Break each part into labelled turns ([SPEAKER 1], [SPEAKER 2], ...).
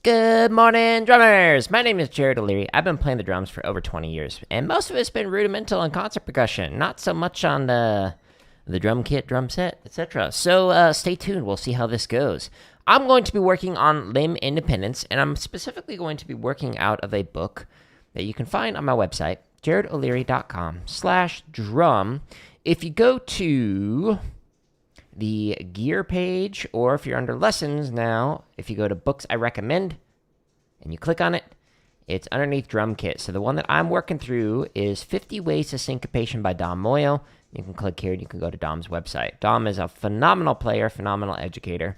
[SPEAKER 1] Good morning, drummers! My name is Jared O'Leary. I've been playing the drums for over 20 years, and most of it's been rudimental and concert percussion, not so much on the drum kit, drum set, etc. So stay tuned. We'll see how this goes. I'm going to be working on limb independence, and I'm specifically going to be working out of a book that you can find on my website, jaredoleary.com/drum. If you go to the gear page, or if you're under lessons now, if you go to books I recommend and you click on it, it's underneath drum kit. So the one that I'm working through is 50 Ways to Syncopation by Dom Moyo. You can click here and you can go to Dom's website. Dom is a phenomenal player, phenomenal educator.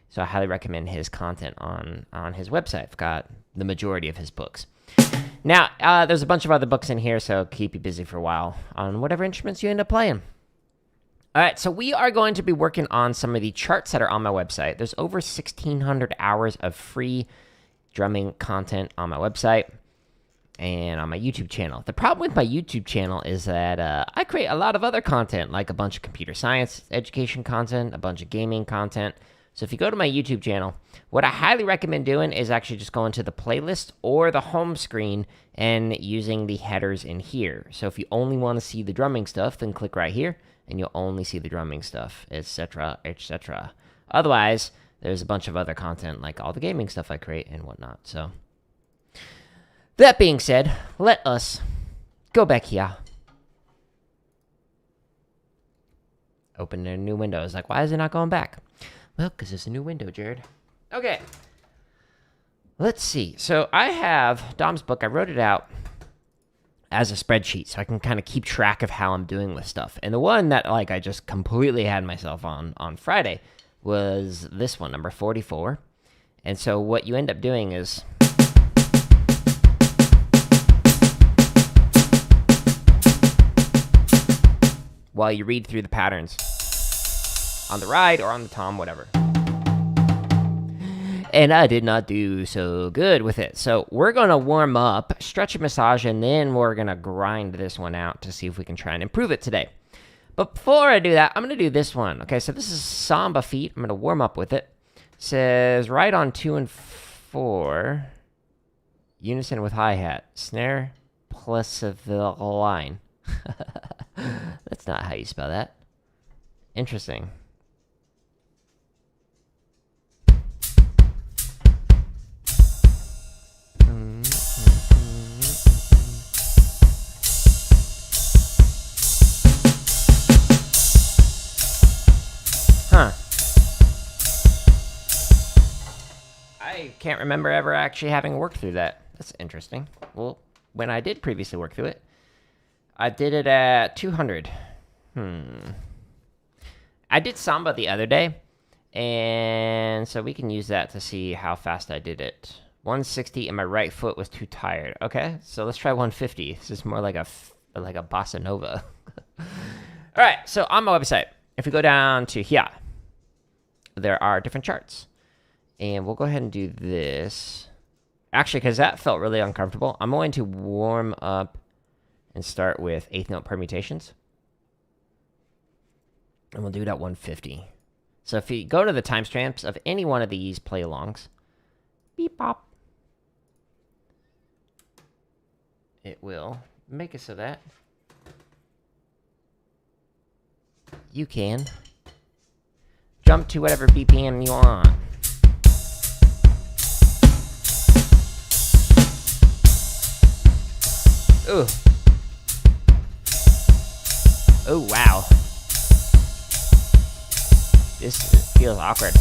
[SPEAKER 1] So I highly recommend his content on his website. I've got the majority of his books. Now, there's a bunch of other books in here, so keep you busy for a while on whatever instruments you end up playing. All right, so we are going to be working on some of the charts that are on my website. There's over 1,600 hours of free drumming content on my website and on my YouTube channel. The problem with my YouTube channel is that I create a lot of other content, like a bunch of computer science education content, a bunch of gaming content. So if you go to my YouTube channel, what I highly recommend doing is actually just going to the playlist or the home screen and using the headers in here. So if you only want to see the drumming stuff, then click right here, and you'll only see the drumming stuff, etc., etc. Otherwise, there's a bunch of other content, like all the gaming stuff I create and whatnot. So, that being said, let us go back here. Open a new window. It's like, why is it not going back? Well, because it's a new window, Jared. Okay. Let's see. So, I have Dom's book. I wrote it out as a spreadsheet, so I can kind of keep track of how I'm doing with stuff. And the one that I just completely had myself on Friday was this one, number 44. And so what you end up doing is while you read through the patterns on the ride or on the tom, whatever. And I did not do so good with it. So we're going to warm up, stretch and massage, and then we're going to grind this one out to see if we can try and improve it today. But before I do that, I'm going to do this one. Okay, so this is Samba feet. I'm going to warm up with it. It says right on 2 and 4, unison with hi-hat, snare plus the line. That's not how you spell that. Interesting. I can't remember ever actually having worked through that. That's interesting. Well, when I did previously work through it, I did it at 200. I did Samba the other day, and so we can use that to see how fast I did it. 160 and my right foot was too tired. Okay, so let's try 150. This is more like a bossa nova. All right, so on my website, if we go down to here, there are different charts. And we'll go ahead and do this. Actually, because that felt really uncomfortable, I'm going to warm up and start with eighth note permutations. And we'll do it at 150. So if you go to the timestamps of any one of these play-alongs, beep pop, it will make it so that you can jump to whatever BPM you want. Ooh. Oh, wow. This feels awkward.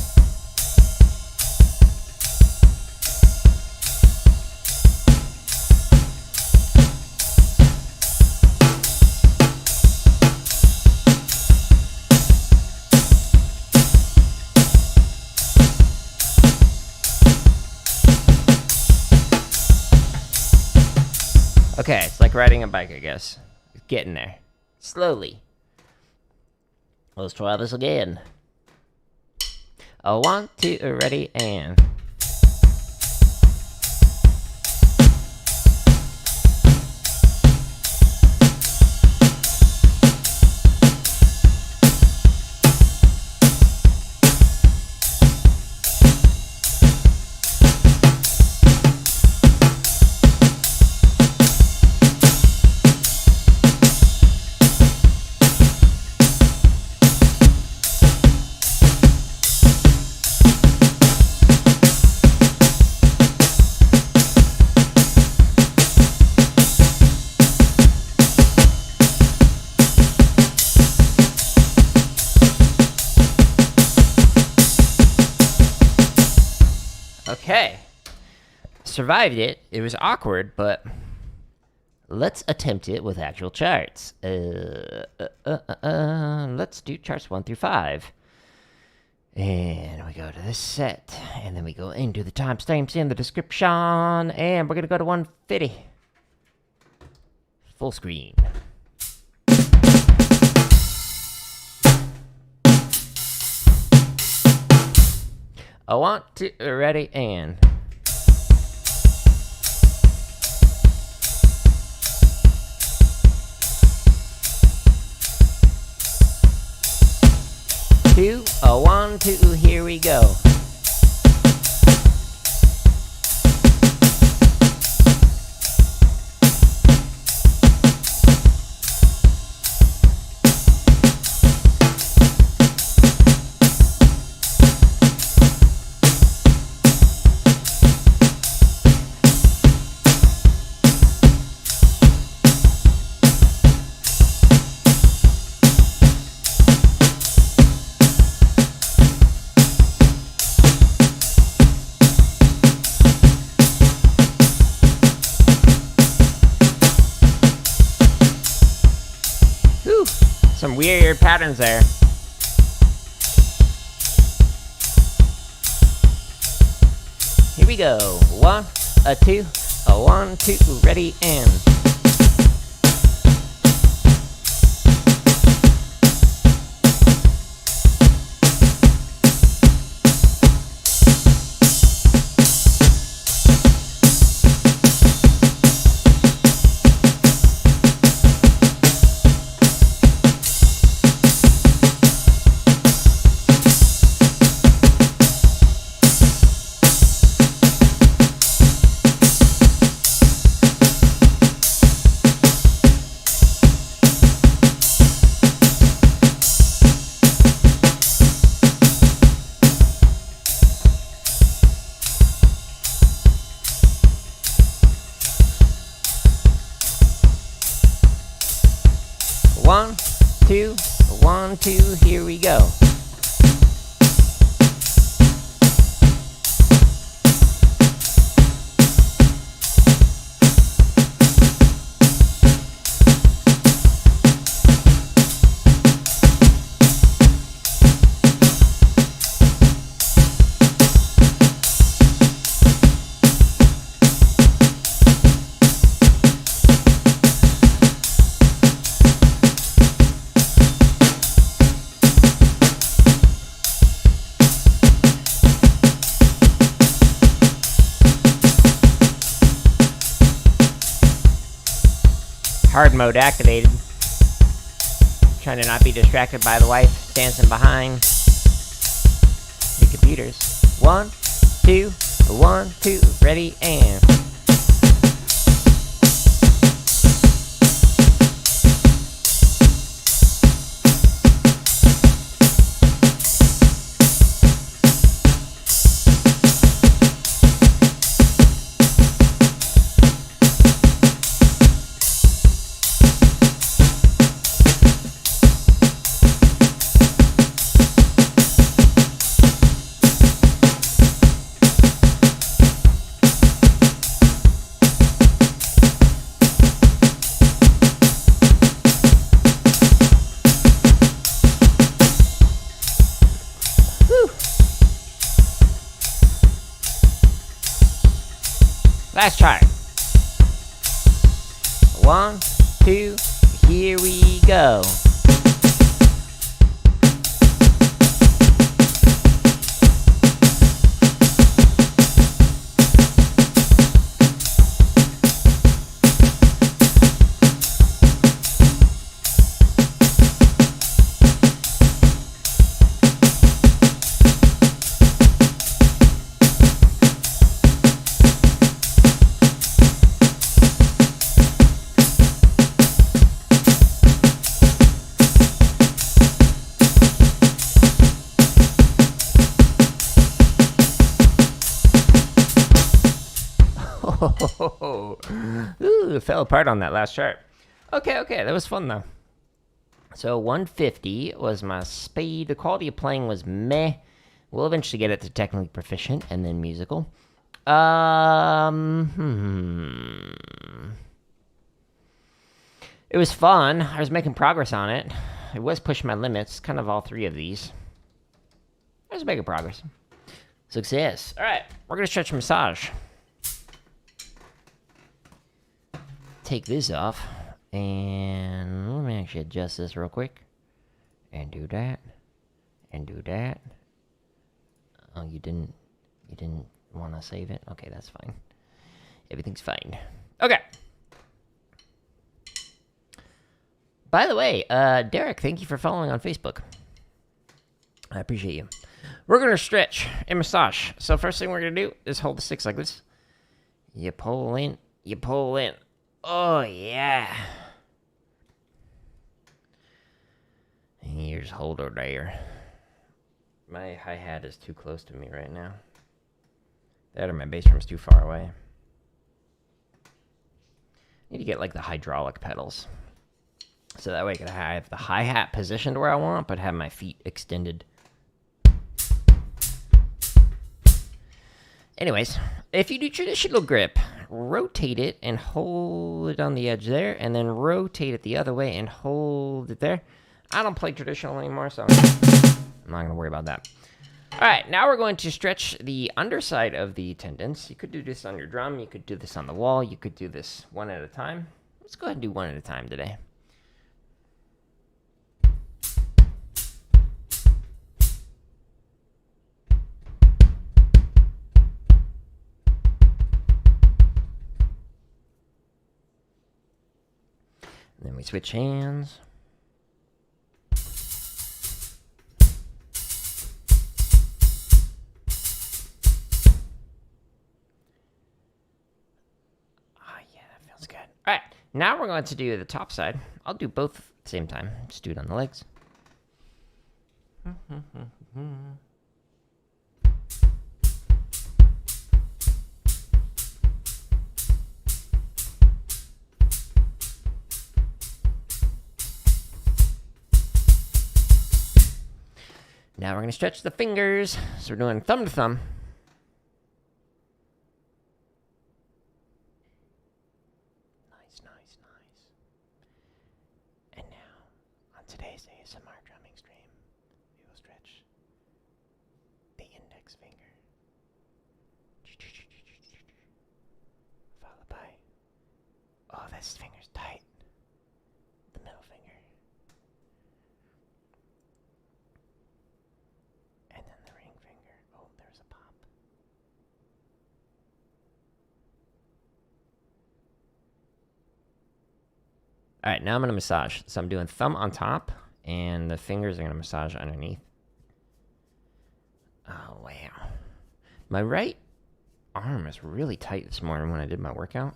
[SPEAKER 1] Okay, it's like riding a bike, I guess. Getting there. Slowly. Let's try this again. 1, 2, ready, and... Okay. Survived it. It was awkward, but let's attempt it with actual charts. Let's do charts 1 through 5. And we go to this set, and then we go into the timestamps in the description, and we're going to go to 150. Full screen. I want to, ready, and... Two, a 1, 2, here we go. Some weird patterns there. Here we go. 1, a 2, a 1, 2, ready, and... One, two, 1, 2, here we go. Hard mode activated. Trying to not be distracted by the wife dancing behind the computers. 1, 2, 1, 2, ready, and... Last chart. 1, 2, here we go. Ooh, it fell apart on that last chart. Okay, that was fun though. So 150 was my speed. The quality of playing was meh. We'll eventually get it to technically proficient and then musical. It was fun. I was making progress on it. It was pushing my limits, kind of all three of these. I was making progress. Success. All right, we're gonna stretch massage. Take this off, and let me actually adjust this real quick. And do that, and do that. Oh, you didn't want to save it? Okay, that's fine. Everything's fine. Okay. By the way, Derek, thank you for following on Facebook. I appreciate you. We're going to stretch and massage. So first thing we're going to do is hold the sticks like this. You pull in, you pull in. Oh, yeah. And you just hold her there. My hi-hat is too close to me right now. That or my bass drum's too far away. Need to get like the hydraulic pedals. So that way I can have the hi-hat positioned where I want, but have my feet extended. Anyways, if you do traditional grip, rotate it and hold it on the edge there, and then rotate it the other way and hold it there. I don't play traditional anymore, so I'm not going to worry about that. All right, now we're going to stretch the underside of the tendons. You could do this on your drum. You could do this on the wall. You could do this one at a time. Let's go ahead and do one at a time today. And then we switch hands. All right, now we're going to do the top side. I'll do both at the same time. Just do it on the legs. Now we're going to stretch the fingers. So we're doing thumb to thumb. Today's ASMR drumming stream, we will stretch the index finger, followed by, oh, this finger's tight, the middle finger, and then the ring finger. Oh, there's a pop. All right, now I'm going to massage. So I'm doing thumb on top, and the fingers are going to massage underneath. Oh, wow. My right arm is really tight this morning when I did my workout.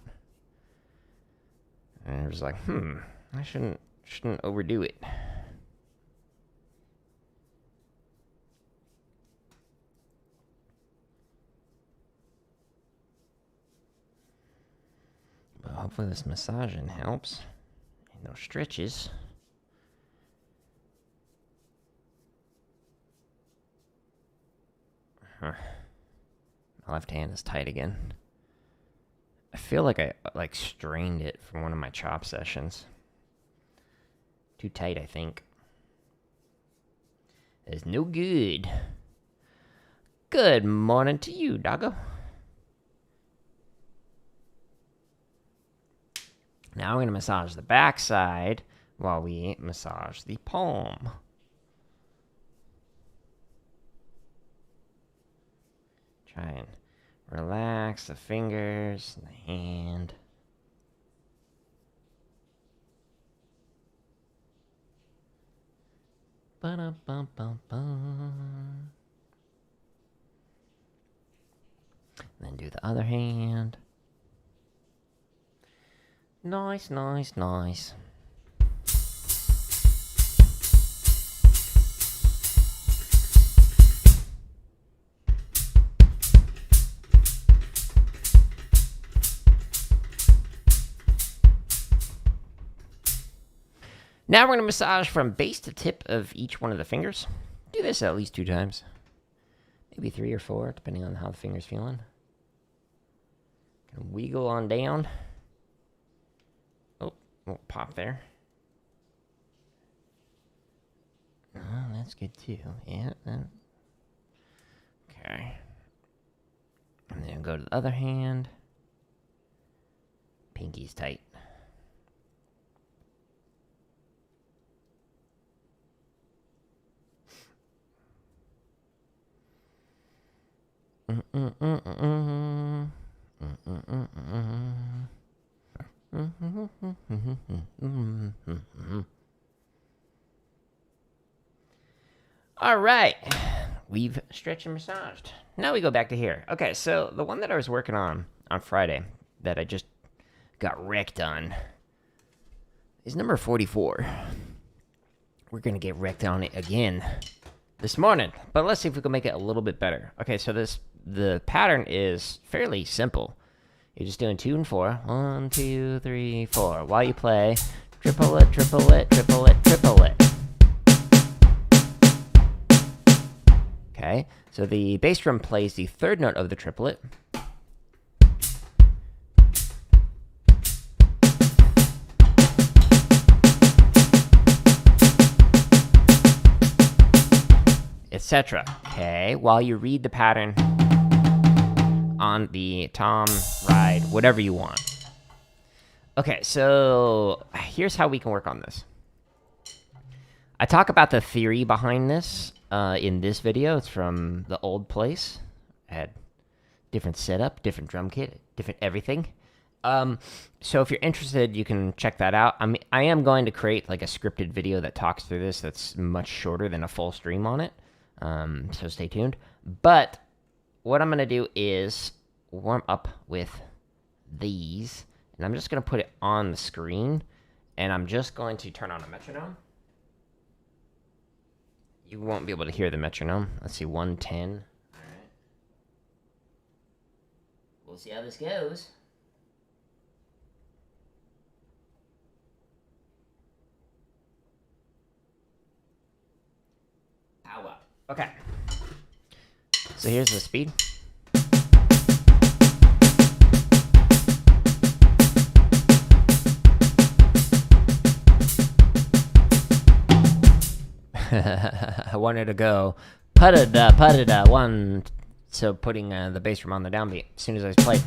[SPEAKER 1] And I was like, I shouldn't overdo it. But hopefully this massaging helps. No stretches. My left hand is tight again. I feel like I strained it from one of my chop sessions. Too tight, I think. It's no good. Good morning to you, doggo. Now we're going to massage the back side while we massage the palm. Try and relax the fingers and the hand. Ba-da-bum-bum-bum. Then do the other hand. Nice, nice, nice. Now we're going to massage from base to tip of each one of the fingers. Do this at least 2 times. Maybe 3 or 4, depending on how the finger's feeling. Wiggle on down. Oh, won't pop there. Oh, that's good too. Yeah. Okay. And then go to the other hand. Pinky's tight. All right, we've stretched and massaged. Now we go back to here. Okay, so the one that I was working on Friday that I just got wrecked on is number 44. We're gonna get wrecked on it again this morning, but let's see if we can make it a little bit better. Okay, so the pattern is fairly simple. You're just doing 2 and 4. 1, 2, 3, 4. While you play triplet, triplet, triplet, triplet. Okay, so the bass drum plays the 3rd note of the triplet. Etc. Okay, while you read the pattern on the tom, ride, whatever you want. Okay, so here's how we can work on this. I talk about the theory behind this in this video. It's from the old place. I had different setup, different drum kit, different everything. So if you're interested, you can check that out. I am going to create like a scripted video that talks through this that's much shorter than a full stream on it. So stay tuned. But what I'm going to do is warm up with these. And I'm just going to put it on the screen. And I'm just going to turn on a metronome. You won't be able to hear the metronome. Let's see, 110. All right. We'll see how this goes. Power. Okay. So here's the speed. I wanted to go pa-da-da, pa-da-da, 1. So putting the bass drum on the downbeat as soon as I played.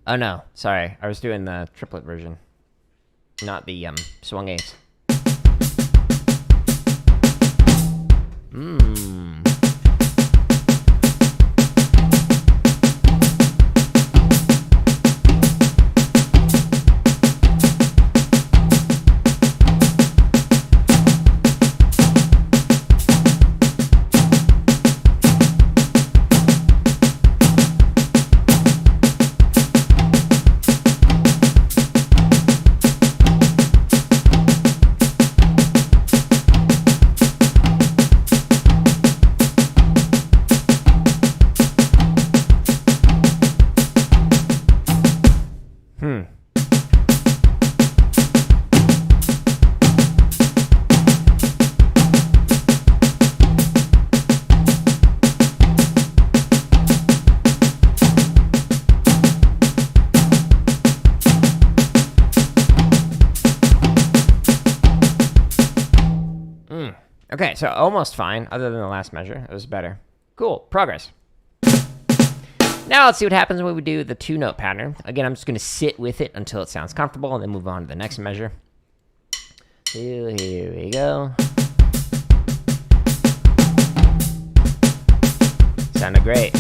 [SPEAKER 1] Oh no, sorry. I was doing the triplet version, not the swung ace. Okay, so almost fine, other than the last measure. It was better. Cool, progress. Now let's see what happens when we do the 2-note pattern. Again, I'm just going to sit with it until it sounds comfortable, and then move on to the next measure. Here we go. Sounded great.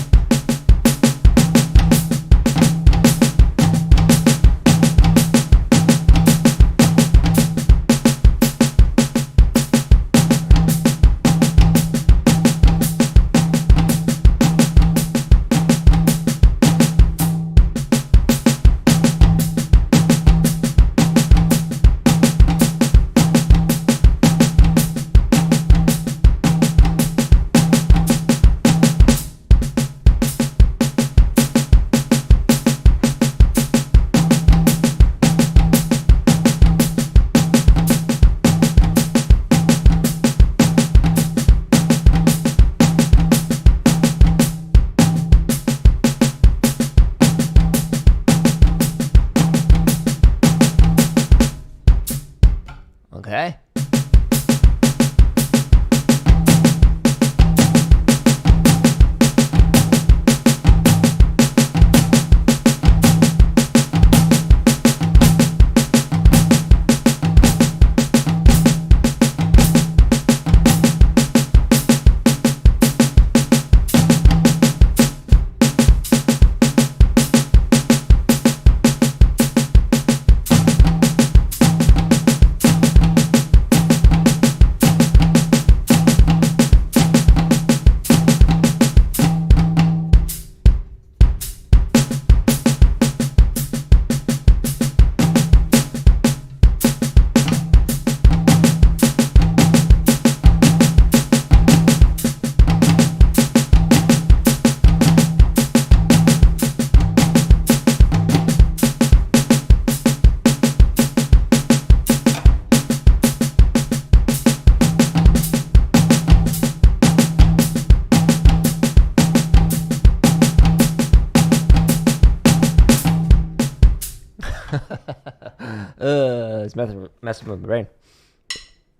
[SPEAKER 1] It's messing with my brain.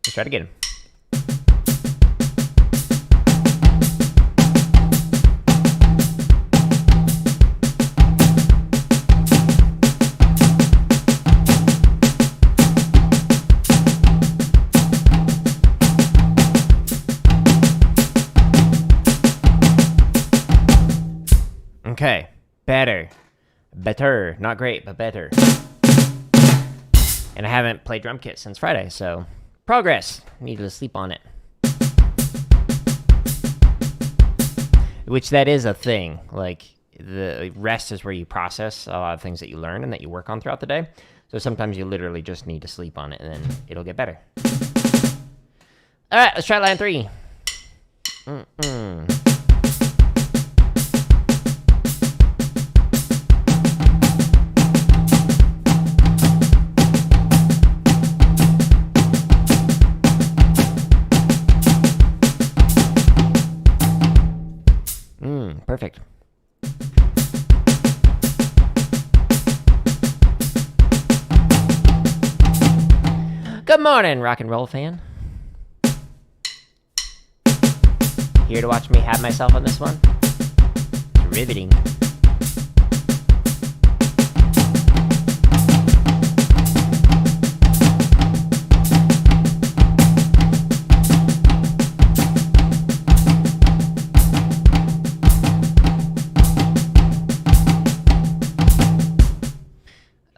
[SPEAKER 1] Let's try it again. Okay, better. Better. Not great, but better. And I haven't played drum kit since Friday, so progress. Need to sleep on it. Which that is a thing. Like, the rest is where you process a lot of things that you learn and that you work on throughout the day. So sometimes you literally just need to sleep on it, and then it'll get better. All right, let's try line 3. Perfect. Good morning, rock and roll fan. Here to watch me have myself on this one? Riveting.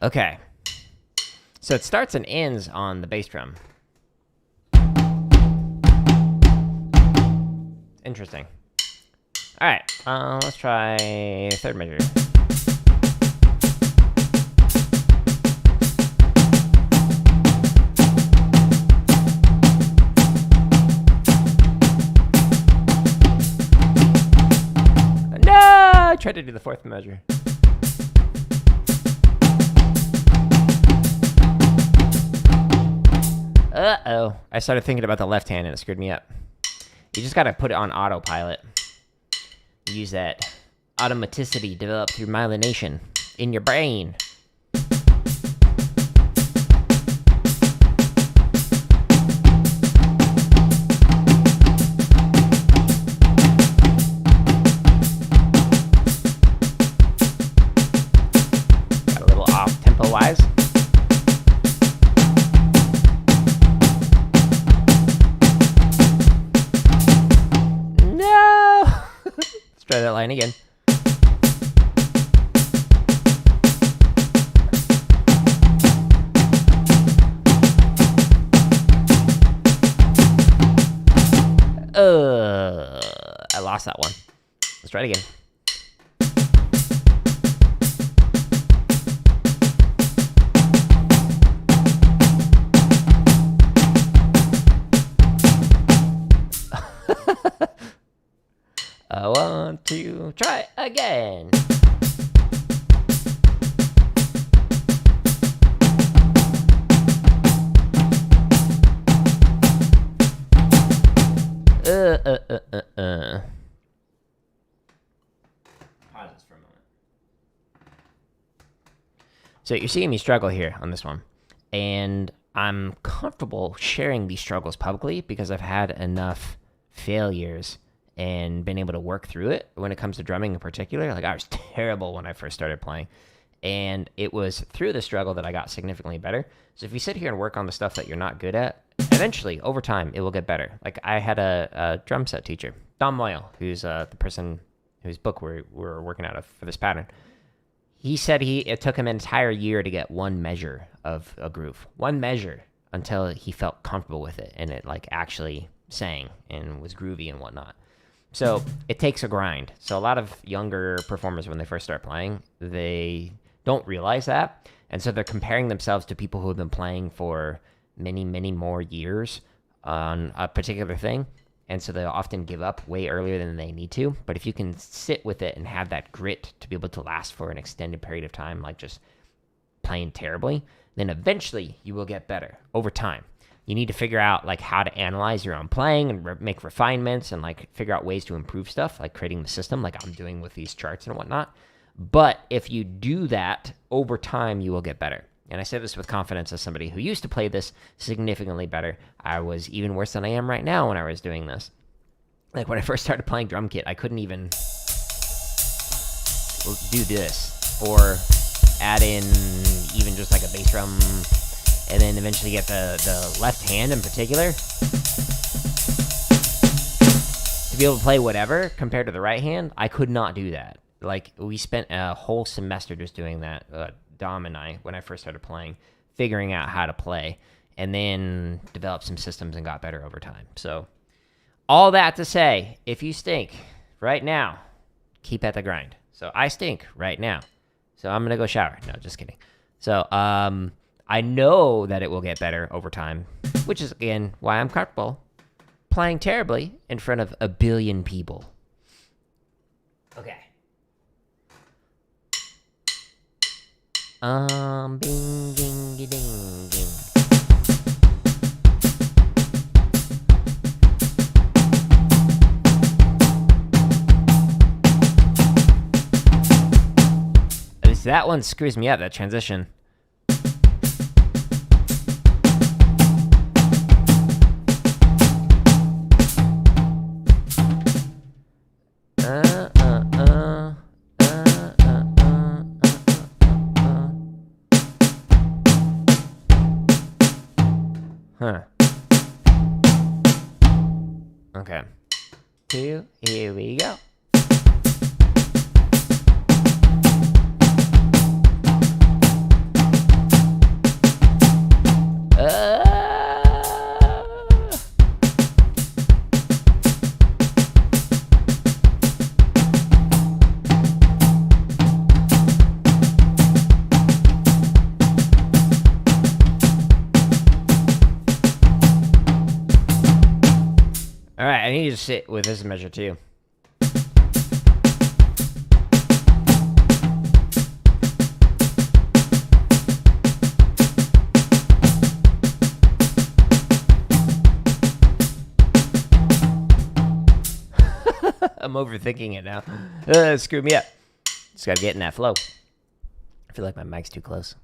[SPEAKER 1] Okay, so it starts and ends on the bass drum. Interesting. All right, let's try third measure. No, I tried to do the fourth measure. Uh-oh. I started thinking about the left hand and it screwed me up. You just gotta put it on autopilot. Use that automaticity developed through myelination in your brain. Got a little off tempo-wise. Try that line again. I lost that one. Let's try it again. I want to try again. Pause this for a moment. So you're seeing me struggle here on this one, and I'm comfortable sharing these struggles publicly because I've had enough failures and been able to work through it when it comes to drumming in particular. Like, I was terrible when I first started playing, and it was through the struggle that I got significantly better. So if you sit here and work on the stuff that you're not good at, eventually, over time, it will get better. Like, I had a drum set teacher, Don Moyle, who's the person whose book we're working out of for this pattern. He said it took him an entire year to get one measure of a groove. One measure, until he felt comfortable with it, and it, like, actually sang and was groovy and whatnot. So it takes a grind. So a lot of younger performers, when they first start playing, they don't realize that. And so they're comparing themselves to people who have been playing for many, many more years on a particular thing. And so they'll often give up way earlier than they need to. But if you can sit with it and have that grit to be able to last for an extended period of time, like just playing terribly, then eventually you will get better over time. You need to figure out, like, how to analyze your own playing and make refinements and, like, figure out ways to improve stuff, like creating the system like I'm doing with these charts and whatnot. But if you do that over time, you will get better. and I say this with confidence as somebody who used to play this significantly better. I was even worse than I am right now when I was doing this. Like, when I first started playing drum kit, I couldn't even do this, or add in even just like a bass drum, and then eventually get the left hand in particular to be able to play whatever compared to the right hand. I could not do that. Like, we spent a whole semester just doing that, Dom and I, when I first started playing, figuring out how to play, and then developed some systems and got better over time. So, all that to say, if you stink right now, keep at the grind. So, I stink right now. So, I'm going to go shower. No, just kidding. So, I know that it will get better over time, which is, again, why I'm comfortable playing terribly in front of a billion people. Okay. Bing, ding, ding, ding. At least that one screws me up, that transition. Huh. Okay. 2, here we go. Alright, I need to sit with this measure too. I'm overthinking it now. Screw me up. Just gotta get in that flow. I feel like my mic's too close.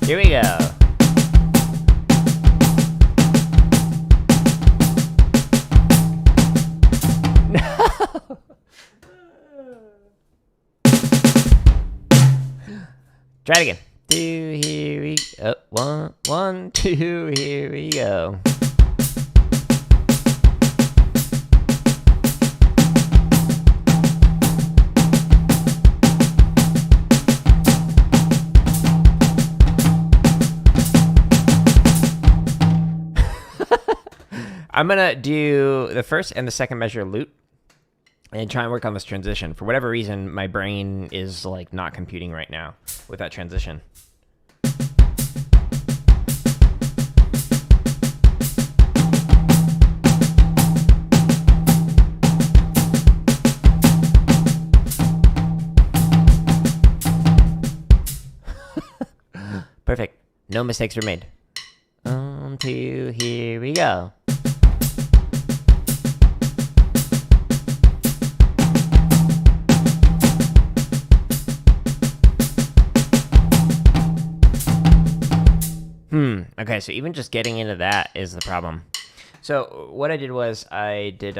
[SPEAKER 1] Here we go. No. Try it again. 2, here we go. 1, 1, 2, here we go. I'm going to do the first and the second measure loop and try and work on this transition. For whatever reason, my brain is like not computing right now with that transition. Perfect. No mistakes were made. 1, 2, here we go. Okay, so even just getting into that is the problem. So what I did was I did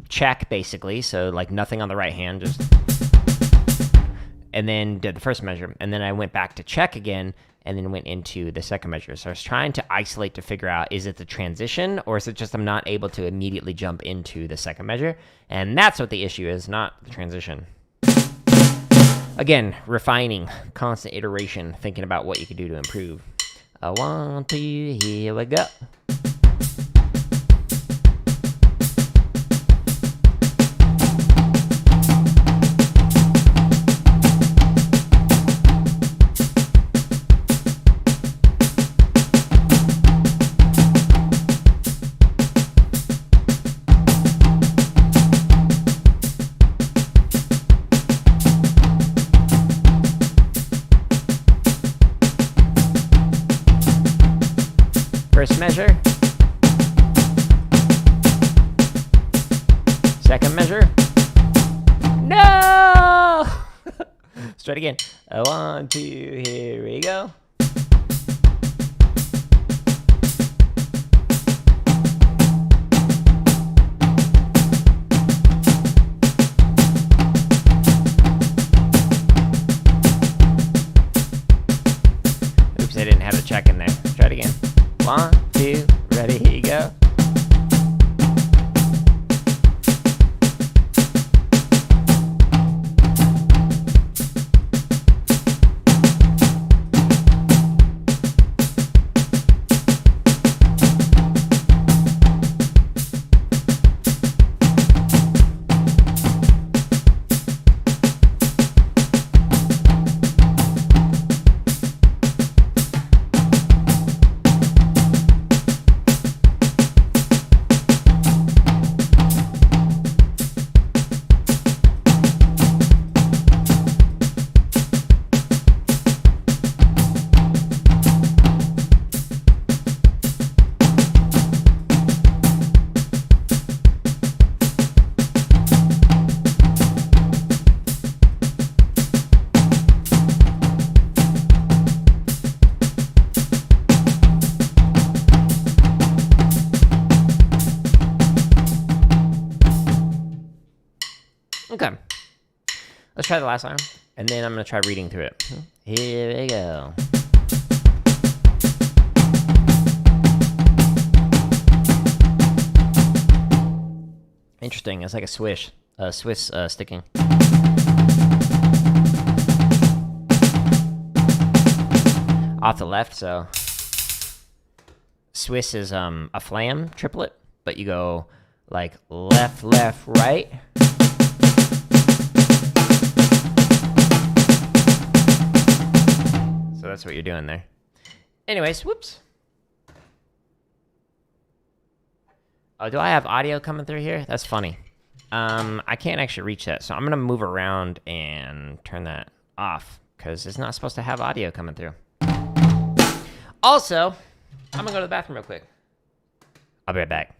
[SPEAKER 1] check, basically, so like nothing on the right hand, just, and then did the first measure, and then I went back to check again, and then went into the second measure. So I was trying to isolate to figure out, is it the transition, or is it just I'm not able to immediately jump into the second measure? And that's what the issue is, not the transition. Again, refining, constant iteration, thinking about what you could do to improve. 1, 2, here we go. First measure. Second measure. No! Let's try it again. 1, 2, here we go. Oops, I didn't have a check in there. Try it again. 1, 2, ready, go. Okay. Let's try the last line, and then I'm going to try reading through it. Here we go. Interesting. It's like a Swiss sticking. Off the left, so Swiss is a flam triplet, but you go like left, left, right. So that's what you're doing there. Anyways, whoops. Oh, do I have audio coming through here? That's funny. I can't actually reach that, so I'm going to move around and turn that off, because it's not supposed to have audio coming through. Also, I'm going to go to the bathroom real quick. I'll be right back.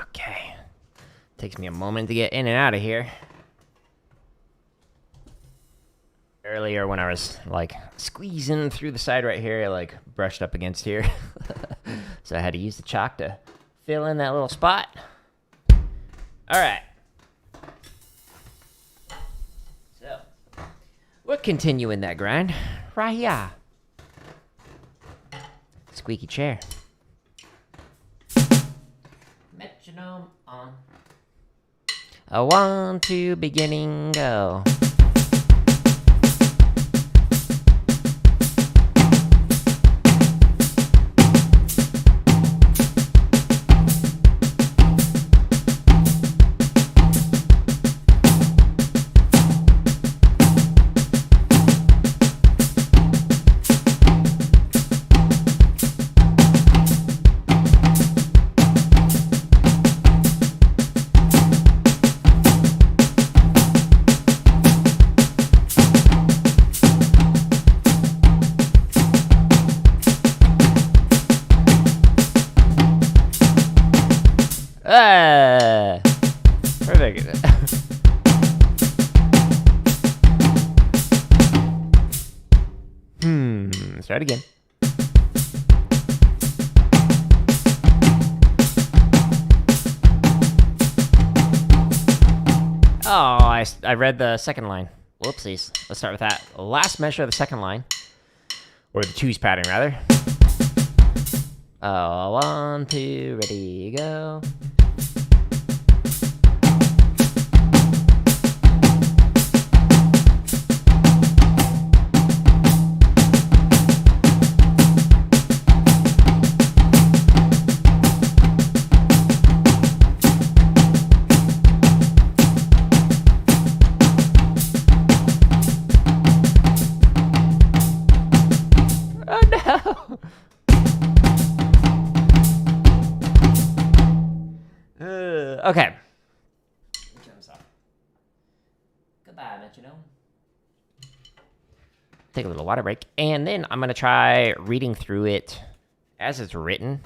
[SPEAKER 1] Okay. Takes me a moment to get in and out of here. Earlier when I was like squeezing through the side right here, I like brushed up against here. So I had to use the chalk to fill in that little spot. All right. So we're continuing that grind right here. Squeaky chair. Metronome on. 1, 2, beginning, go. try it again. Oh, I read the second line. Whoopsies. Let's start with that. Last measure of the second line. Or the twos pattern, rather. Oh, 1, 2, ready, go. Okay. Goodbye, metronome. Take a little water break. And then I'm going to try reading through it as it's written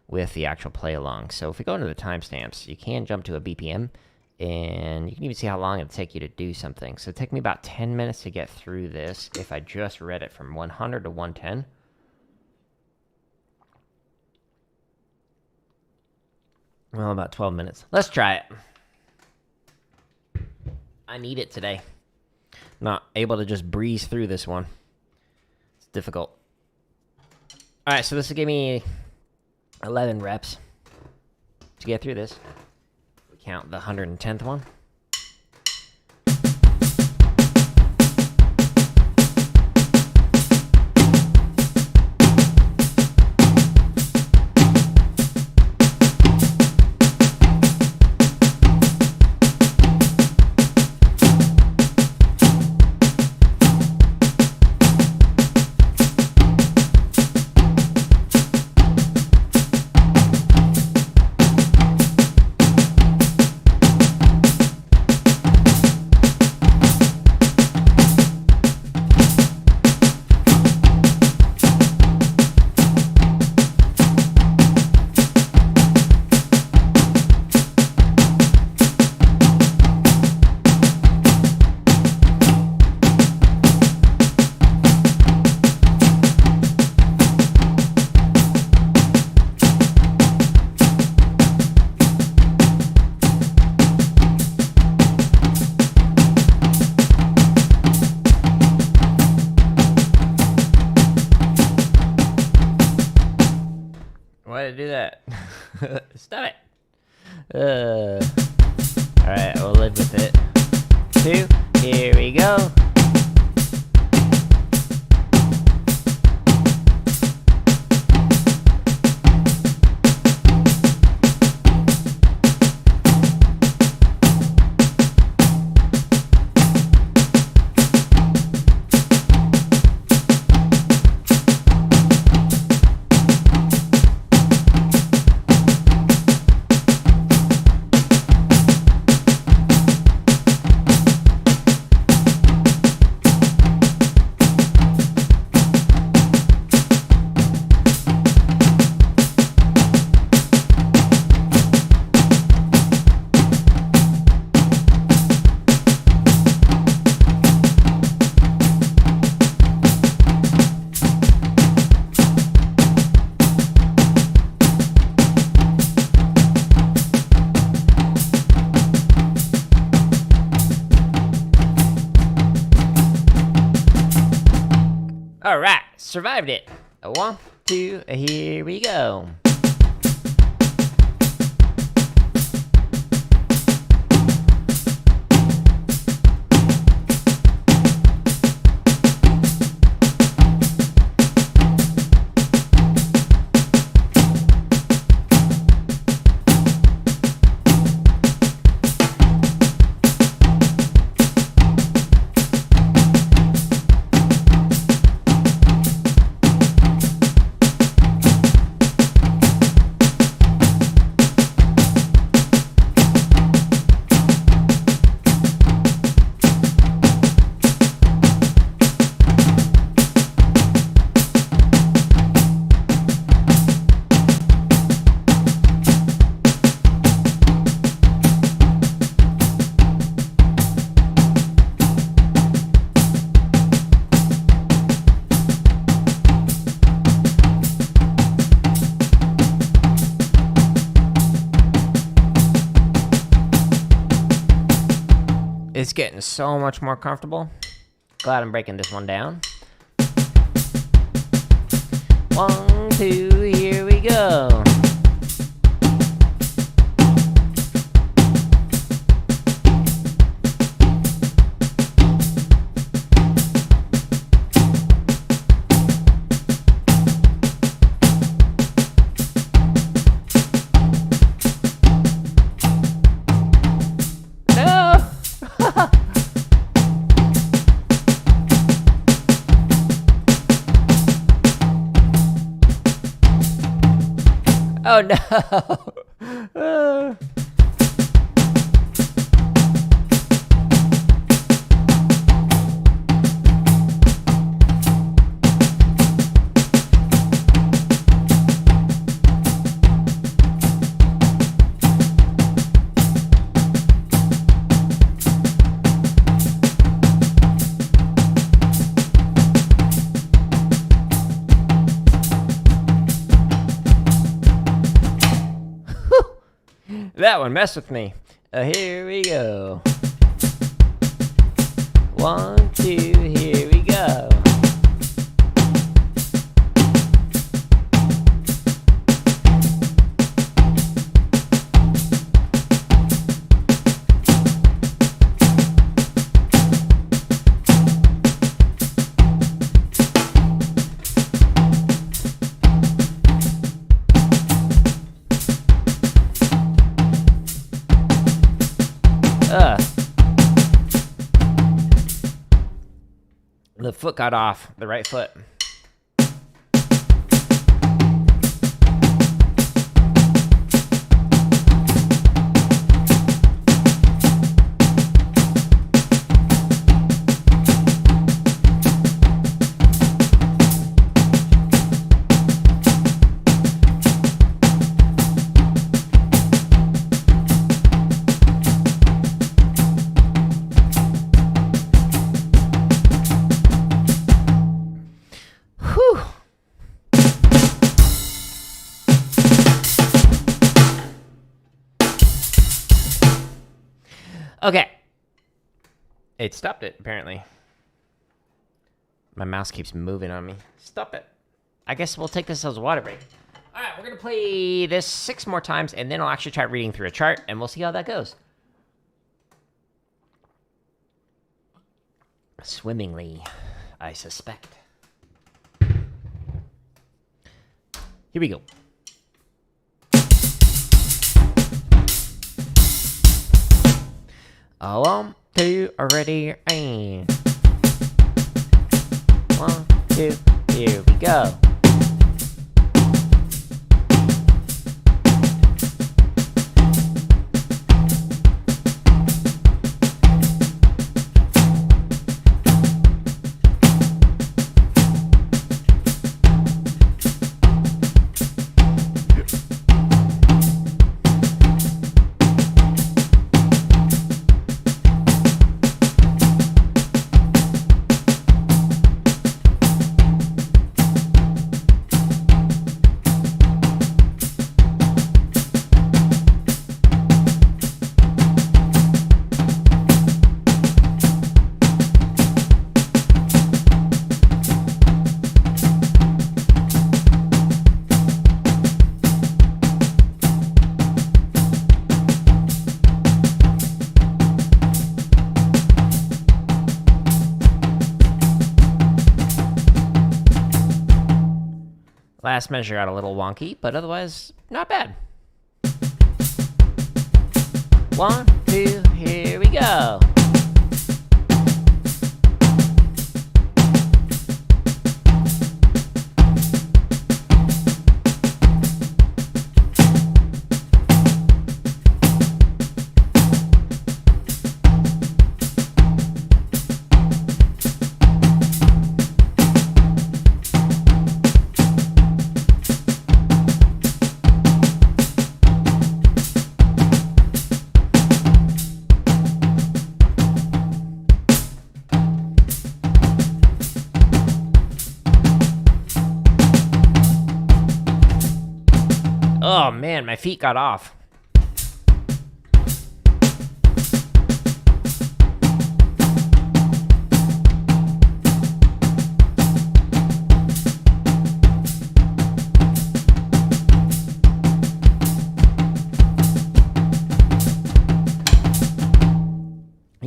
[SPEAKER 1] with the actual play along. So if we go into the timestamps, you can jump to a BPM. And you can even see how long it'll take you to do something. So it took me about 10 minutes to get through this if I just read it from 100 to 110. Well, about 12 minutes. Let's try it. I need it today. Not able to just breeze through this one. It's difficult. All right, so this will give me 11 reps to get through this. We count the 110th one. Why did I do that? Stop it. Alright, we'll live with it. 2, here we go. All right, survived it. 1, 2, here we go. It's getting so much more comfortable. Glad I'm breaking this one down. 1, 2, here we go. Oh no! That one messed with me. Here we go. 1, 2, here we go. The foot got off, the right foot. Okay. It stopped it, apparently. My mouse keeps moving on me. Stop it. I guess we'll take this as a water break. All right, we're going to play this 6 more times, and then I'll actually try reading through a chart, and we'll see how that goes. Swimmingly, I suspect. Here we go. Oh, 1, 2, ready, and 1, 2, here we go. Last measure got a little wonky, but otherwise, not bad. 1, 2, here we go. Oh man, my feet got off.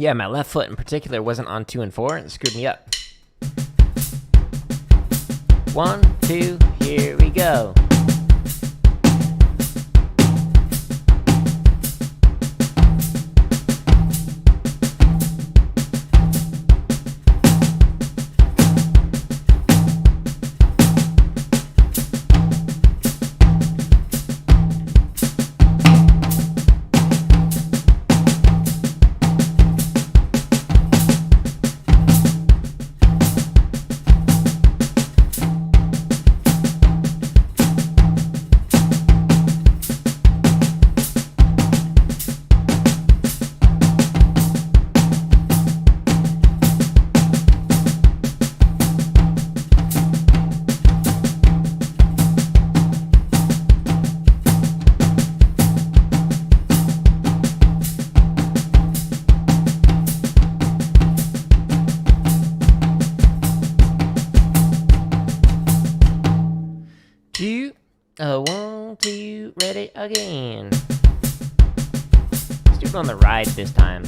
[SPEAKER 1] Yeah, my left foot in particular wasn't on 2 and 4, and it screwed me up. 1, 2, here we go. One, two, ready again. Let's do it on the ride this time.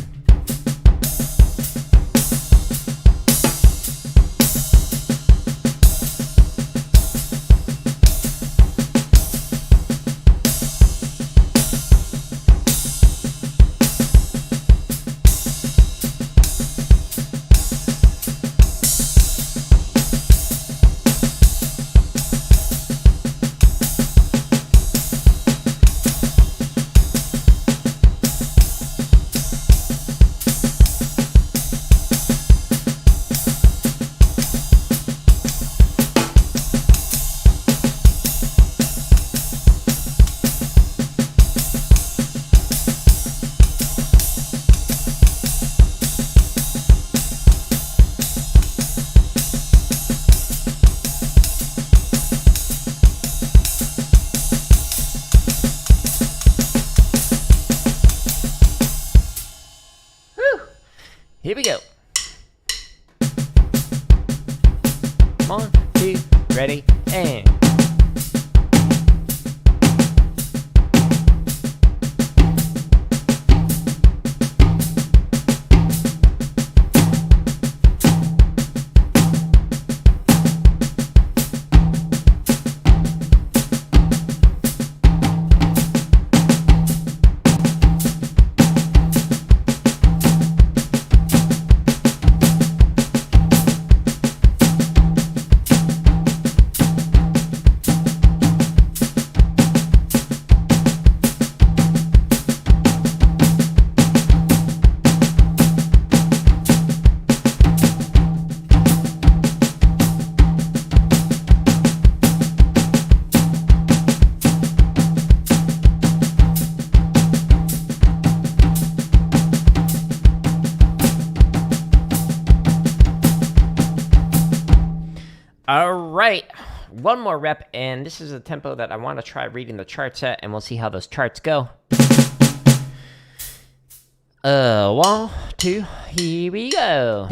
[SPEAKER 1] Here we go. 1, 2, ready, and... All right, one more rep, and this is a tempo that I want to try reading the charts at, and we'll see how those charts go. 1, 2, here we go.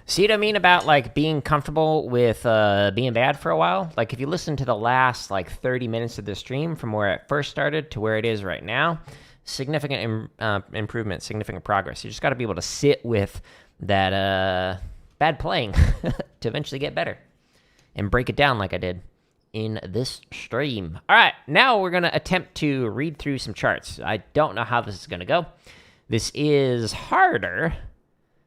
[SPEAKER 1] See what I mean about, like, being comfortable with being bad for a while? Like, if you listen to the last, like, 30 minutes of the stream from where it first started to where it is right now, significant improvement, significant progress. You just got to be able to sit with that bad playing to eventually get better and break it down like I did in this stream. All right, now we're going to attempt to read through some charts. I don't know how this is going to go. This is harder.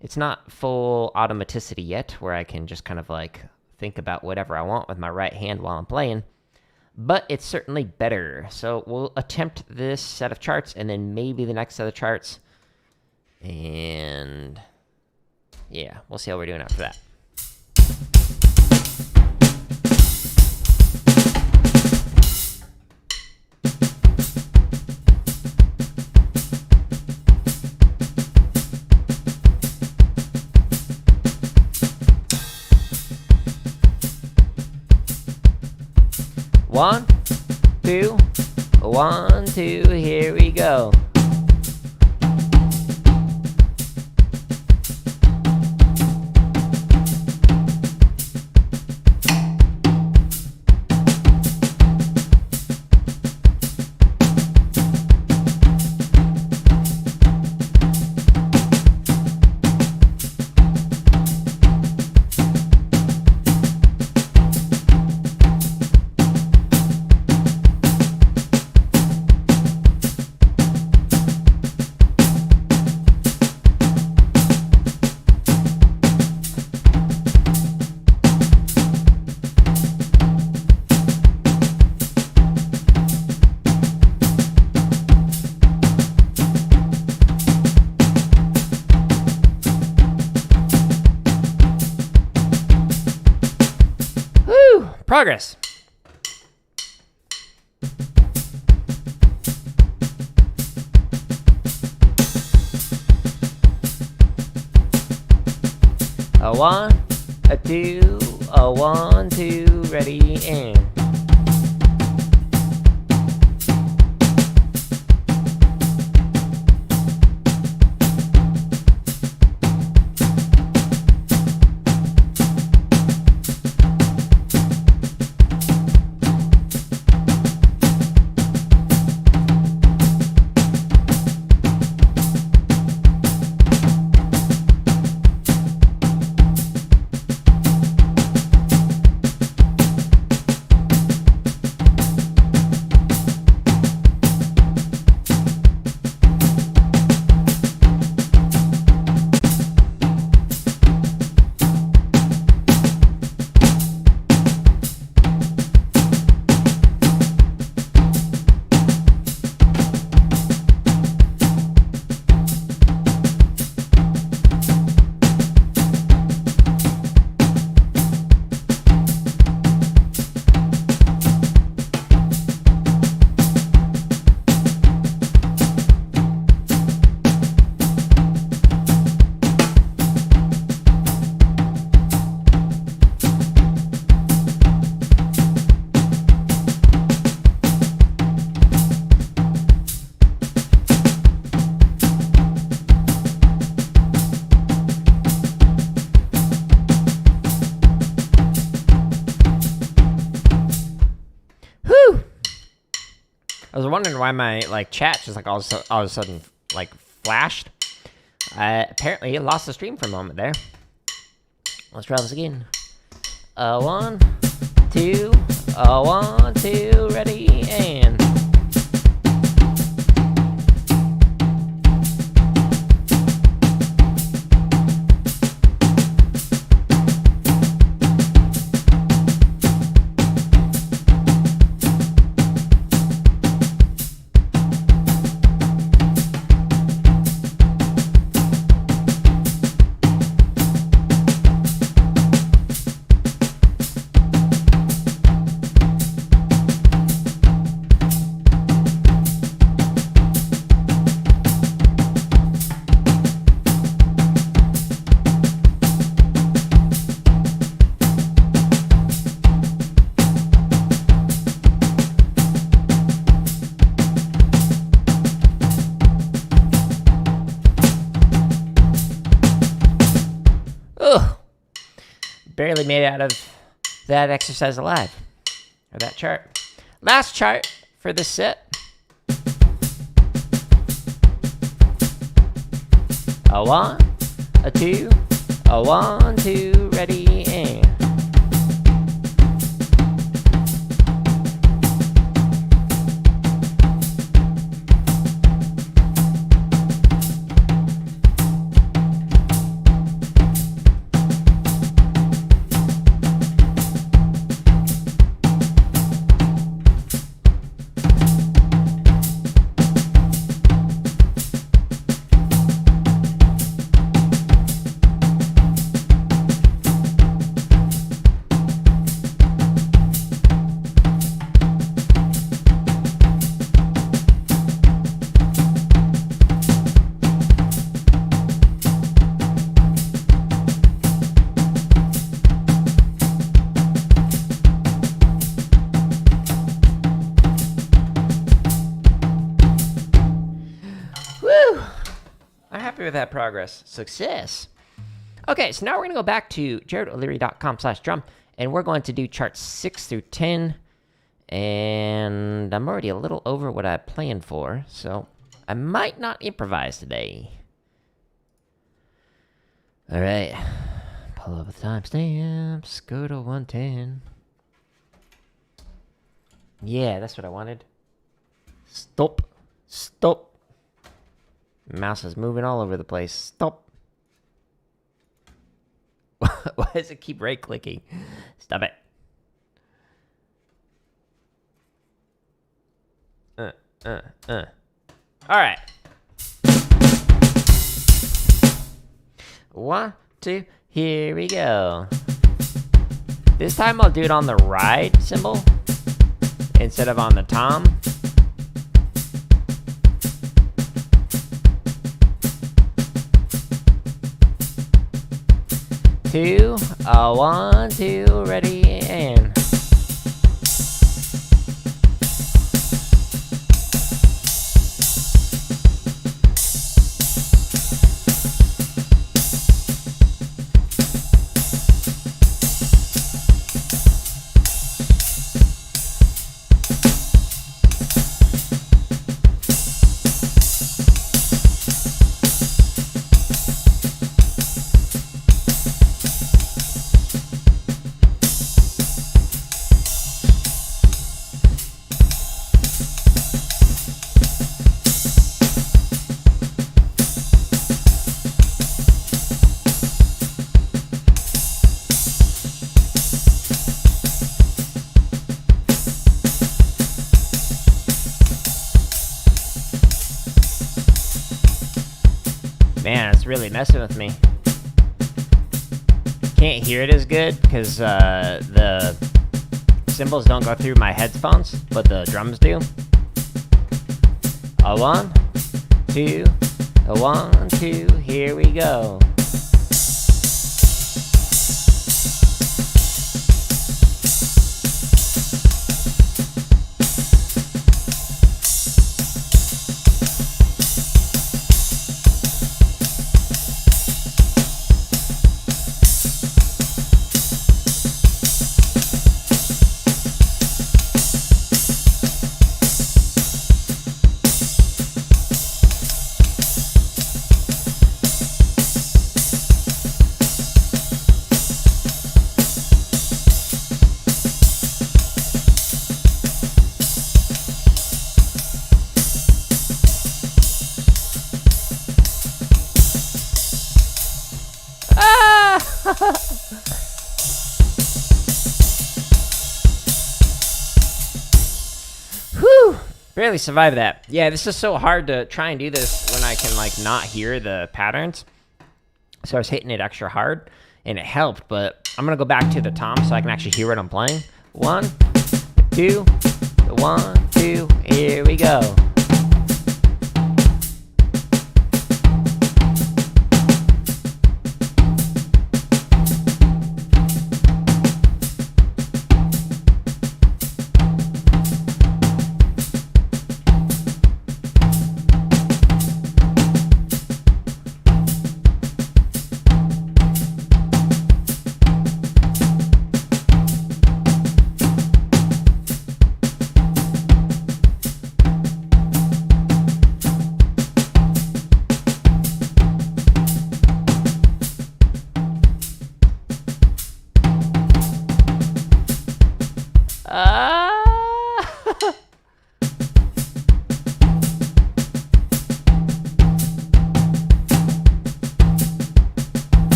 [SPEAKER 1] It's not full automaticity yet, where I can just kind of like think about whatever I want with my right hand while I'm playing. But it's certainly better. So we'll attempt this set of charts, and then maybe the next set of charts. And yeah, we'll see how we're doing after that. One, two, 1, 2, here we go. Progress. A 1, a 2, a 1, 2, ready, and. I was wondering why my chat just all of a sudden flashed. Apparently it lost the stream for a moment there. Let's try this again. 1, 2, 1, 2, ready, and. Barely made it out of that exercise alive, or that chart. Last chart for this set. A 1, a 2, a 1, 2, ready, and. that progress. Success. Okay, so now we're going to go back to jaredoleary.com/drum, and we're going to do charts 6 through 10. And I'm already a little over what I planned for, so I might not improvise today. All right. Pull up the timestamps. Go to 110. Yeah, that's what I wanted. Stop. Stop. Mouse is moving all over the place. Stop. Why does it keep right-clicking? Stop it. All right. 1, 2, here we go. This time I'll do it on the ride cymbal instead of on the tom. Two, 1, 2, ready, and... Man, it's really messing with me. Can't hear it as good because the cymbals don't go through my headphones, but the drums do. 1, 2, 1, 2, here we go. Whew! Barely survived that. Yeah, this is so hard to try and do this when I can, like, not hear the patterns. So I was hitting it extra hard, and it helped, but I'm gonna go back to the tom so I can actually hear what I'm playing. 1, 2, 1, 2, here we go.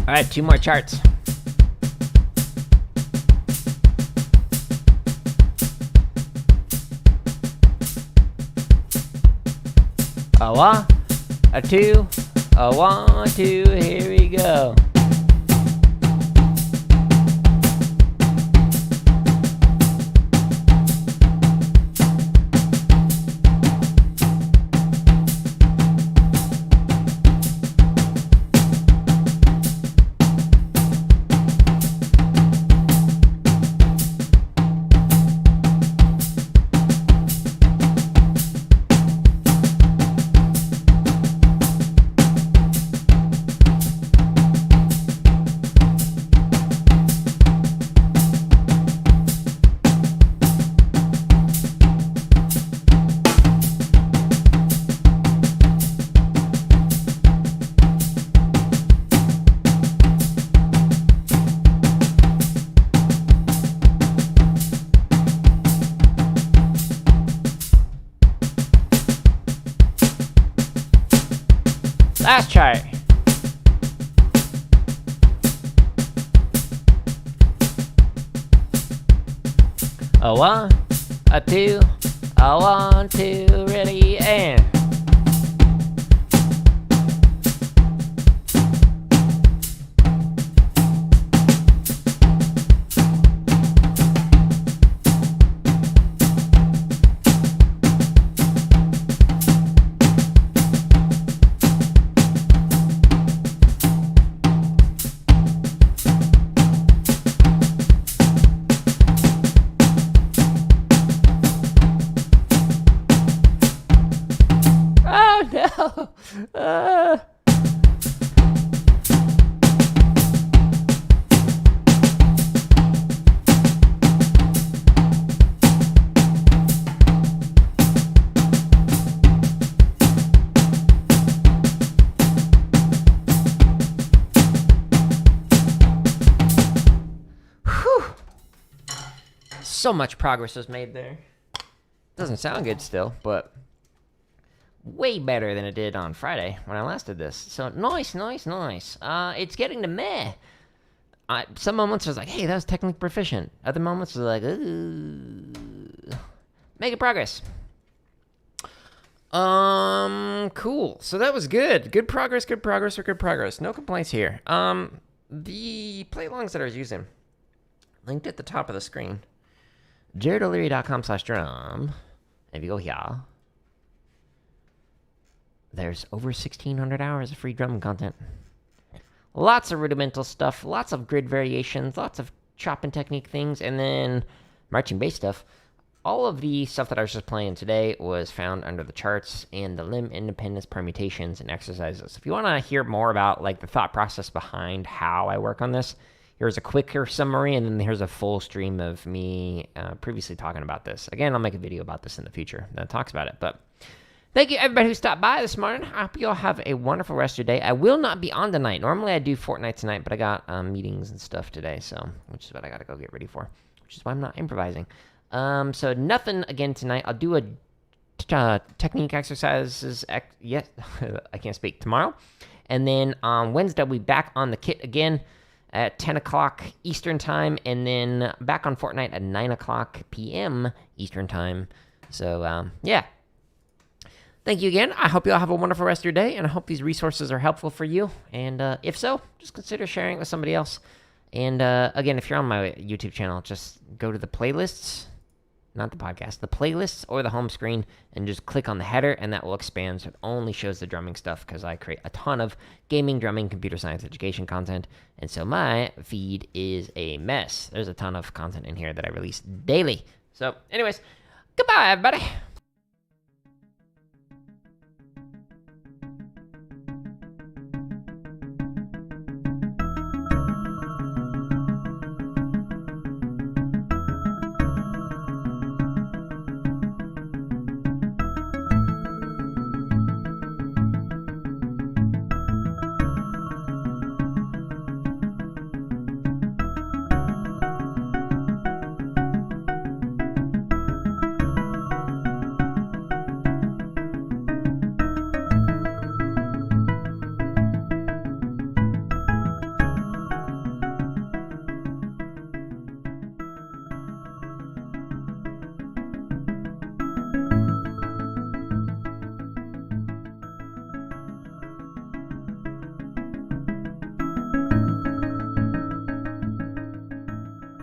[SPEAKER 1] All right, 2 more charts. A 1, a 2, a 1, 2, here we go. Last chart. A 1, a 2, a 1, 2, ready, and... Oh no! Whew. So much progress was made there. Doesn't sound good still, but way better than it did on Friday when I last did this. So nice. It's getting to meh. Some moments I was like, hey, that was technically proficient. Other moments I was like, ooh. Making progress. Cool. So that was good. Good progress. No complaints here. The play-alongs that I was using, linked at the top of the screen. JaredO'Leary.com/drum. If you go here, there's over 1,600 hours of free drumming content. Lots of rudimental stuff, lots of grid variations, lots of chopping technique things, and then marching bass stuff. All of the stuff that I was just playing today was found under the charts and the limb independence permutations and exercises. If you want to hear more about like the thought process behind how I work on this, here's a quicker summary, and then here's a full stream of me previously talking about this. Again, I'll make a video about this in the future that talks about it, but thank you, everybody who stopped by this morning. I hope you all have a wonderful rest of your day. I will not be on tonight. Normally, I do Fortnite tonight, but I got meetings and stuff today, so which is what I got to go get ready for, which is why I'm not improvising. So nothing again tonight. I'll do a technique exercises. Yes, I can't speak tomorrow, and then on Wednesday I'll be back on the kit again at 10 o'clock Eastern time, and then back on Fortnite at 9 o'clock p.m. Eastern time. So yeah. Thank you again. I hope you all have a wonderful rest of your day, and I hope these resources are helpful for you. And if so, just consider sharing it with somebody else. And again, if you're on my YouTube channel, just go to the playlists, not the podcast, the playlists or the home screen, and just click on the header, and that will expand so it only shows the drumming stuff, because I create a ton of gaming, drumming, computer science, education content. And so my feed is a mess. There's a ton of content in here that I release daily. So anyways, goodbye, everybody.